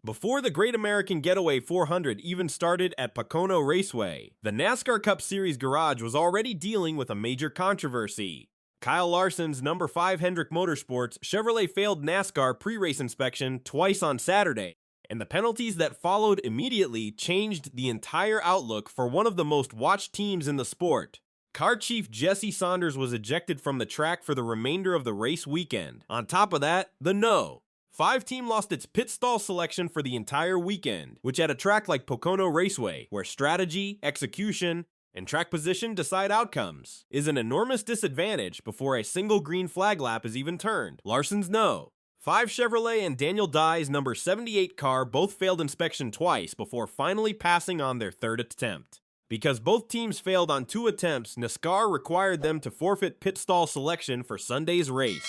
Before the Great American Getaway 400 even started at Pocono Raceway, the NASCAR Cup Series garage was already dealing with a major controversy. Kyle Larson's number 5 Hendrick Motorsports Chevrolet failed NASCAR pre-race inspection twice on Saturday, and the penalties that followed immediately changed the entire outlook for one of the most watched teams in the sport. Car chief Jesse Saunders was ejected from the track for the remainder of the race weekend. On top of that, the No. 5 team lost its pit stall selection for the entire weekend, which at a track like Pocono Raceway, where strategy, execution, and track position decide outcomes, is an enormous disadvantage before a single green flag lap is even turned. Larson's No. 5 Chevrolet and Daniel Dye's number 78 car both failed inspection twice before finally passing on their third attempt. Because both teams failed on 2 attempts, NASCAR required them to forfeit pit stall selection for Sunday's race.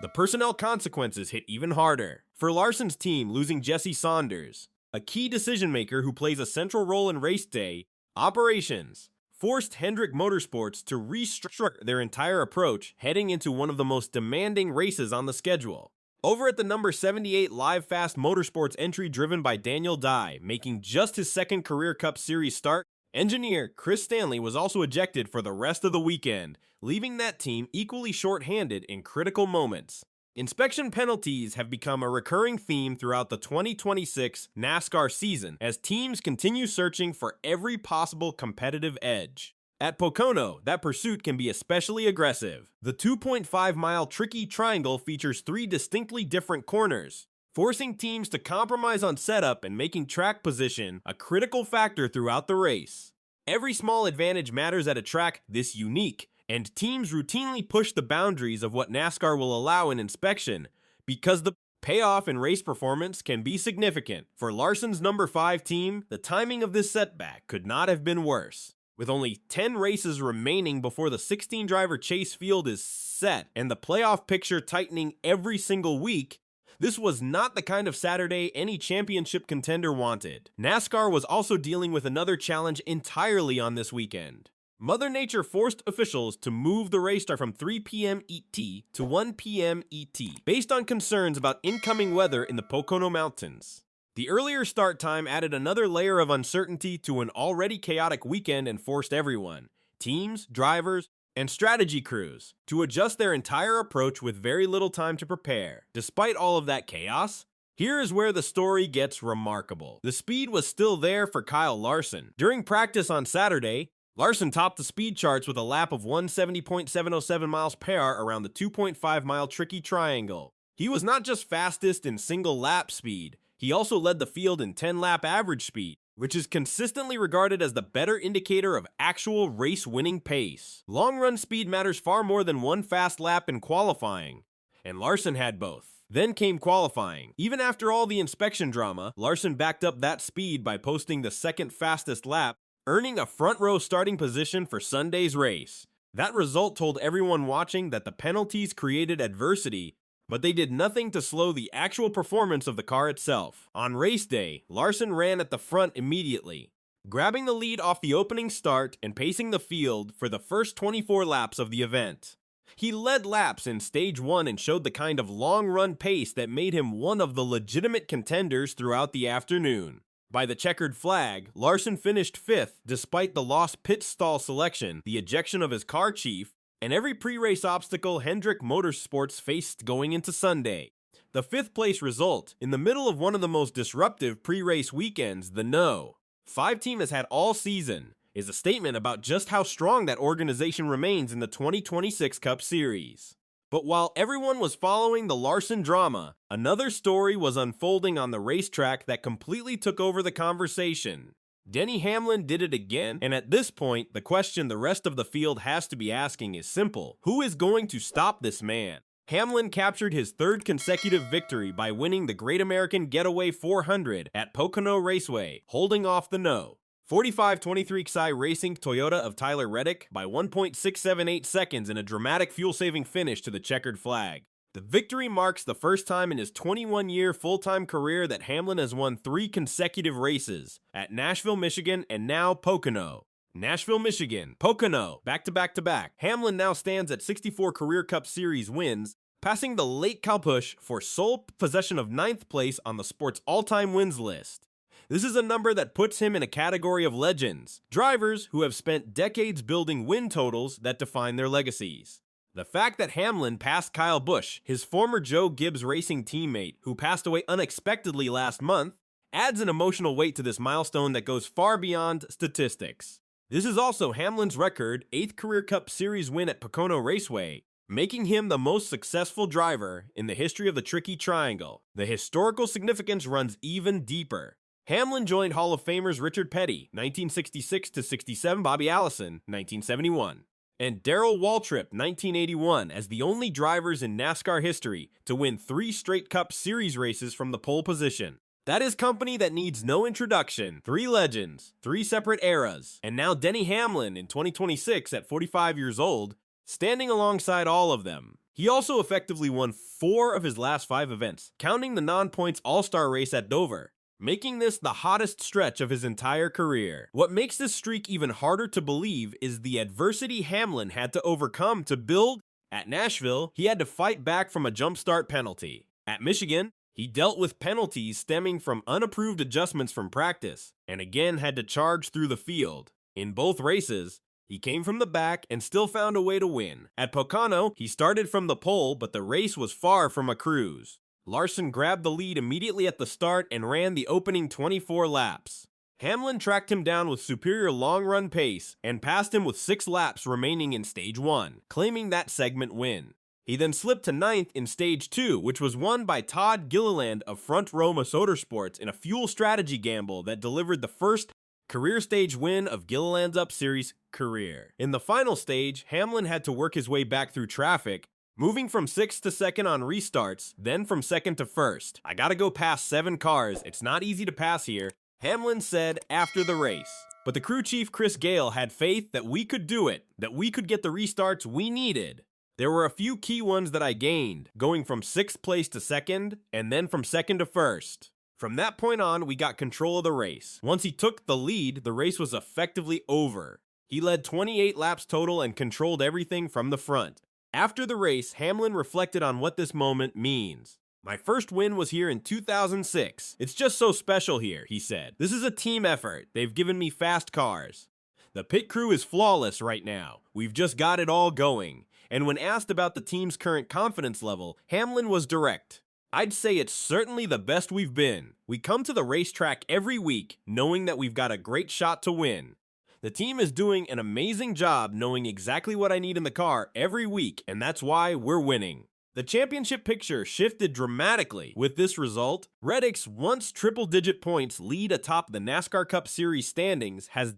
The personnel consequences hit even harder. For Larson's team losing Jesse Saunders, a key decision maker who plays a central role in race day operations, forced Hendrick Motorsports to restructure their entire approach heading into one of the most demanding races on the schedule. Over at the number 78 Live Fast Motorsports entry driven by Daniel Dye, making just his second career Cup Series start, engineer Chris Stanley was also ejected for the rest of the weekend, leaving that team equally short-handed in critical moments. Inspection penalties have become a recurring theme throughout the 2026 NASCAR season as teams continue searching for every possible competitive edge. At Pocono, that pursuit can be especially aggressive. The 2.5-mile tricky triangle features 3 distinctly different corners, forcing teams to compromise on setup and making track position a critical factor throughout the race. Every small advantage matters at a track this unique, and teams routinely push the boundaries of what NASCAR will allow in inspection because the payoff in race performance can be significant. For Larson's number 5 team, the timing of this setback could not have been worse. With only 10 races remaining before the 16-driver chase field is set and the playoff picture tightening every single week, this was not the kind of Saturday any championship contender wanted. NASCAR was also dealing with another challenge entirely on this weekend. Mother Nature forced officials to move the race start from 3 p.m. ET to 1 p.m. ET, based on concerns about incoming weather in the Pocono Mountains. The earlier start time added another layer of uncertainty to an already chaotic weekend and forced everyone, teams, drivers, and strategy crews, to adjust their entire approach with very little time to prepare. Despite all of that chaos, here is where the story gets remarkable. The speed was still there for Kyle Larson. During practice on Saturday, Larson topped the speed charts with a lap of 170.707 miles per hour around the 2.5-mile tricky triangle. He was not just fastest in single lap speed, he also led the field in 10-lap average speed, which is consistently regarded as the better indicator of actual race-winning pace. Long-run speed matters far more than one fast lap in qualifying, and Larson had both. Then came qualifying. Even after all the inspection drama, Larson backed up that speed by posting the second fastest lap, earning a front-row starting position for Sunday's race. That result told everyone watching that the penalties created adversity, but they did nothing to slow the actual performance of the car itself. On race day, Larson ran at the front immediately, grabbing the lead off the opening start and pacing the field for the first 24 laps of the event. He led laps in Stage 1 and showed the kind of long-run pace that made him one of the legitimate contenders throughout the afternoon. By the checkered flag, Larson finished 5th despite the lost pit stall selection, the ejection of his car chief, and every pre-race obstacle Hendrick Motorsports faced going into Sunday. The 5th place result, in the middle of one of the most disruptive pre-race weekends the No. 5 team has had all season, is a statement about just how strong that organization remains in the 2026 Cup Series. But while everyone was following the Larson drama, another story was unfolding on the racetrack that completely took over the conversation. Denny Hamlin did it again, and at this point, the question the rest of the field has to be asking is simple. Who is going to stop this man? Hamlin captured his 3rd consecutive victory by winning the Great American Getaway 400 at Pocono Raceway, holding off the No. 45-23 XI Racing Toyota of Tyler Reddick by 1.678 seconds in a dramatic fuel-saving finish to the checkered flag. The victory marks the first time in his 21-year full-time career that Hamlin has won 3 consecutive races at Nashville, Michigan, and now Pocono. Nashville, Michigan, Pocono, back-to-back-to-back. Hamlin now stands at 64 career Cup Series wins, passing the late Kyle Busch for sole possession of 9th place on the sport's all-time wins list. This is a number that puts him in a category of legends, drivers who have spent decades building win totals that define their legacies. The fact that Hamlin passed Kyle Busch, his former Joe Gibbs Racing teammate who passed away unexpectedly last month, adds an emotional weight to this milestone that goes far beyond statistics. This is also Hamlin's record 8th career Cup Series win at Pocono Raceway, making him the most successful driver in the history of the Tricky Triangle. The historical significance runs even deeper. Hamlin joined Hall of Famers Richard Petty, 1966-67, Bobby Allison, 1971, and Darrell Waltrip, 1981, as the only drivers in NASCAR history to win 3 straight Cup Series races from the pole position. That is company that needs no introduction. 3 legends, 3 separate eras, and now Denny Hamlin in 2026 at 45 years old, standing alongside all of them. He also effectively won 4 of his last 5 events, counting the non-points All-Star race at Dover, making this the hottest stretch of his entire career. What makes this streak even harder to believe is the adversity Hamlin had to overcome to build. At Nashville, he had to fight back from a jump start penalty. At Michigan, he dealt with penalties stemming from unapproved adjustments from practice, and again had to charge through the field. In both races, he came from the back and still found a way to win. At Pocono, he started from the pole, but the race was far from a cruise. Larson grabbed the lead immediately at the start and ran the opening 24 laps. Hamlin tracked him down with superior long-run pace and passed him with 6 laps remaining in Stage 1, claiming that segment win. He then slipped to 9th in Stage 2, which was won by Todd Gilliland of Front Row Motorsports in a fuel strategy gamble that delivered the first career stage win of Gilliland's Up Series career. In the final stage, Hamlin had to work his way back through traffic, moving from 6th to 2nd on restarts, then from 2nd to 1st. "I gotta go past 7 cars, it's not easy to pass here," Hamlin said after the race. But the crew chief Chris Gale had faith that we could do it, that we could get the restarts we needed. "There were a few key ones that I gained, going from 6th place to 2nd, and then from 2nd to 1st. From that point on, we got control of the race. Once he took the lead, the race was effectively over. He led 28 laps total and controlled everything from the front." After the race, Hamlin reflected on what this moment means. "My first win was here in 2006. It's just so special here," he said. "This is a team effort. They've given me fast cars. The pit crew is flawless right now. We've just got it all going." And when asked about the team's current confidence level, Hamlin was direct. "I'd say it's certainly the best we've been. We come to the racetrack every week knowing that we've got a great shot to win. The team is doing an amazing job knowing exactly what I need in the car every week, and that's why we're winning." The championship picture shifted dramatically with this result. Reddick's once triple-digit points lead atop the NASCAR Cup Series standings has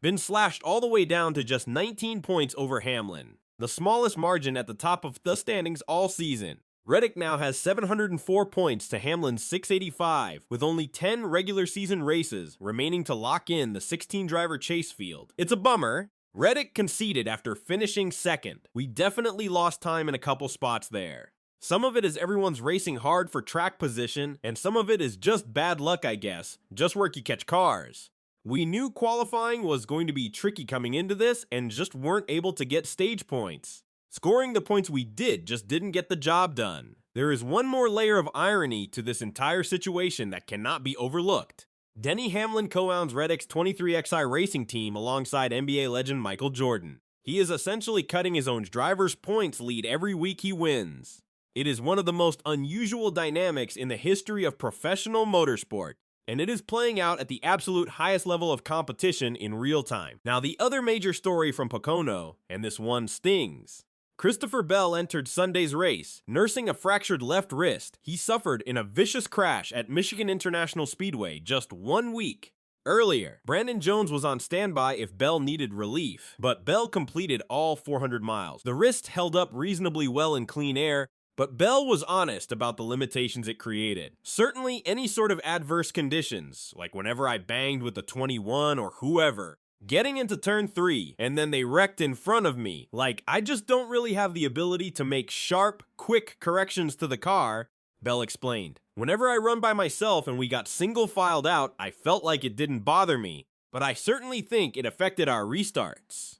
been slashed all the way down to just 19 points over Hamlin, the smallest margin at the top of the standings all season. Reddick now has 704 points to Hamlin's 685, with only 10 regular season races remaining to lock in the 16-driver chase field. It's a bummer. Reddick conceded after finishing 2nd. "We definitely lost time in a couple spots there. Some of it is everyone's racing hard for track position, and some of it is just bad luck, I guess, just where you catch cars. We knew qualifying was going to be tricky coming into this and just weren't able to get stage points. Scoring the points we did just didn't get the job done. There is one more layer of irony to this entire situation that cannot be overlooked. Denny Hamlin co-owns Reddick's 23XI racing team alongside NBA legend Michael Jordan. He is essentially cutting his own driver's points lead every week he wins. It is one of the most unusual dynamics in the history of professional motorsport, and it is playing out at the absolute highest level of competition in real time. Now, the other major story from Pocono, and this one stings. Christopher Bell entered Sunday's race, nursing a fractured left wrist he suffered in a vicious crash at Michigan International Speedway just 1 week earlier. Brandon Jones was on standby if Bell needed relief, but Bell completed all 400 miles. The wrist held up reasonably well in clean air, but Bell was honest about the limitations it created. "Certainly any sort of adverse conditions, like whenever I banged with the 21 or whoever, getting into turn 3, and then they wrecked in front of me. Like, I just don't really have the ability to make sharp, quick corrections to the car," Bell explained. "Whenever I run by myself and we got single-filed out, I felt like it didn't bother me, but I certainly think it affected our restarts."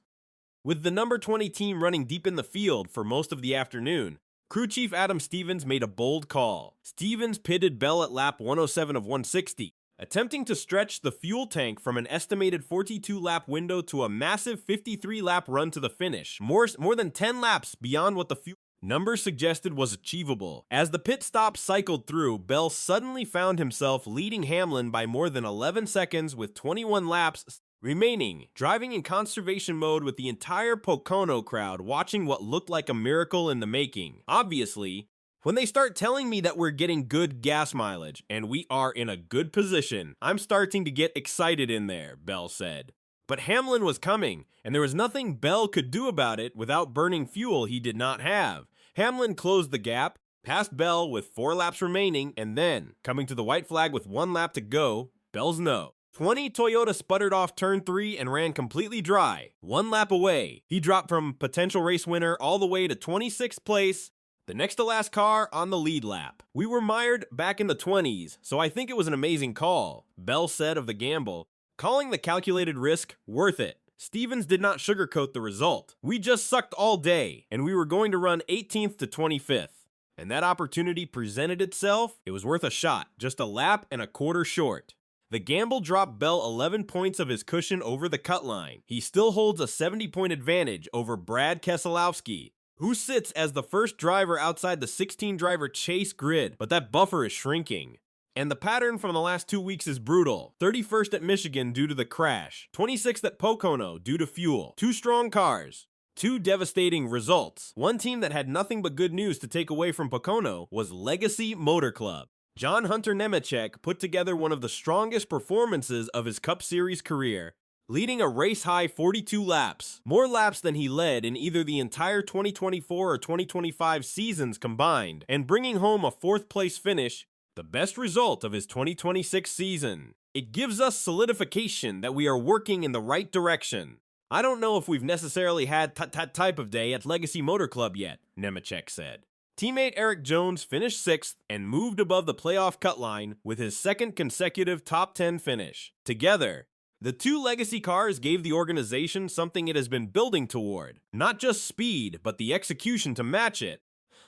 With the number 20 team running deep in the field for most of the afternoon, Crew Chief Adam Stevens made a bold call. Stevens pitted Bell at lap 107 of 160, attempting to stretch the fuel tank from an estimated 42-lap window to a massive 53-lap run to the finish, more than 10 laps beyond what the fuel number suggested was achievable. As the pit stop cycled through, Bell suddenly found himself leading Hamlin by more than 11 seconds with 21 laps remaining, driving in conservation mode with the entire Pocono crowd watching what looked like a miracle in the making. Obviously, when they start telling me that we're getting good gas mileage and we are in a good position, I'm starting to get excited in there, Bell said. But Hamlin was coming, and there was nothing Bell could do about it without burning fuel he did not have. Hamlin closed the gap, passed Bell with 4 laps remaining, and then, coming to the white flag with 1 lap to go, Bell's no. 20 Toyota sputtered off turn 3 and ran completely dry. 1 lap away, he dropped from potential race winner all the way to 26th place, the next to last car on the lead lap. We were mired back in the 20s, so I think it was an amazing call, Bell said of the gamble, calling the calculated risk worth it. Stevens did not sugarcoat the result. We just sucked all day, and we were going to run 18th to 25th. And that opportunity presented itself. It was worth a shot, just a lap and a quarter short. The gamble dropped Bell 11 points of his cushion over the cut line. He still holds a 70-point advantage over Brad Keselowski, who sits as the first driver outside the 16-driver chase grid, but that buffer is shrinking. And the pattern from the last 2 weeks is brutal. 31st at Michigan due to the crash, 26th at Pocono due to fuel, 2 strong cars, 2 devastating results. One team that had nothing but good news to take away from Pocono was Legacy Motor Club. John Hunter Nemechek put together one of the strongest performances of his Cup Series career, leading a race-high 42 laps, more laps than he led in either the entire 2024 or 2025 seasons combined, and bringing home a 4th-place finish, the best result of his 2026 season. It gives us solidification that we are working in the right direction. I don't know if we've necessarily had that type of day at Legacy Motor Club yet, Nemechek said. Teammate Eric Jones finished 6th and moved above the playoff cut line with his 2nd consecutive top 10 finish. Together, the 2 legacy cars gave the organization something it has been building toward. Not just speed, but the execution to match it.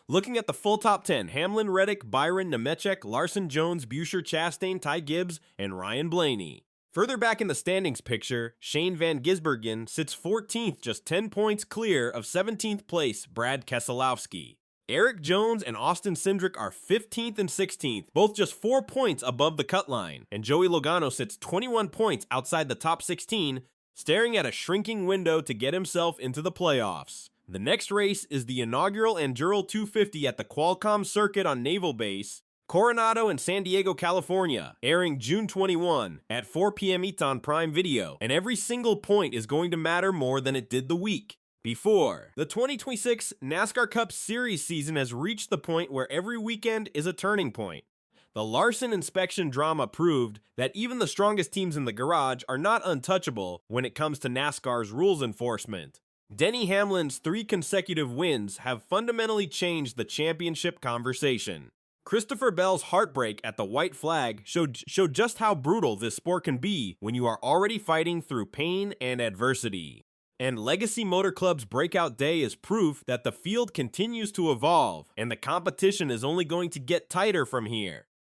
Looking at the full top 10, Hamlin, Reddick, Byron, Nemechek, Larson, Jones, Buescher, Chastain, Ty Gibbs, and Ryan Blaney. Further back in the standings picture, Shane Van Gisbergen sits 14th, just 10 points clear of 17th place Brad Keselowski. Eric Jones and Austin Cindric are 15th and 16th, both just 4 points above the cut line, and Joey Logano sits 21 points outside the top 16, staring at a shrinking window to get himself into the playoffs. The next race is the inaugural Enduro 250 at the Qualcomm Circuit on Naval Base, Coronado in San Diego, California, airing June 21 at 4 p.m. Eton Prime Video, and every single point is going to matter more than it did the week before. The 2026 NASCAR Cup Series season has reached the point where every weekend is a turning point. The Larson inspection drama proved that even the strongest teams in the garage are not untouchable when it comes to NASCAR's rules enforcement. Denny Hamlin's 3 consecutive wins have fundamentally changed the championship conversation. Christopher Bell's heartbreak at the white flag showed just how brutal this sport can be when you are already fighting through pain and adversity. And Legacy Motor Club's breakout day is proof that the field continues to evolve, and the competition is only going to get tighter from here.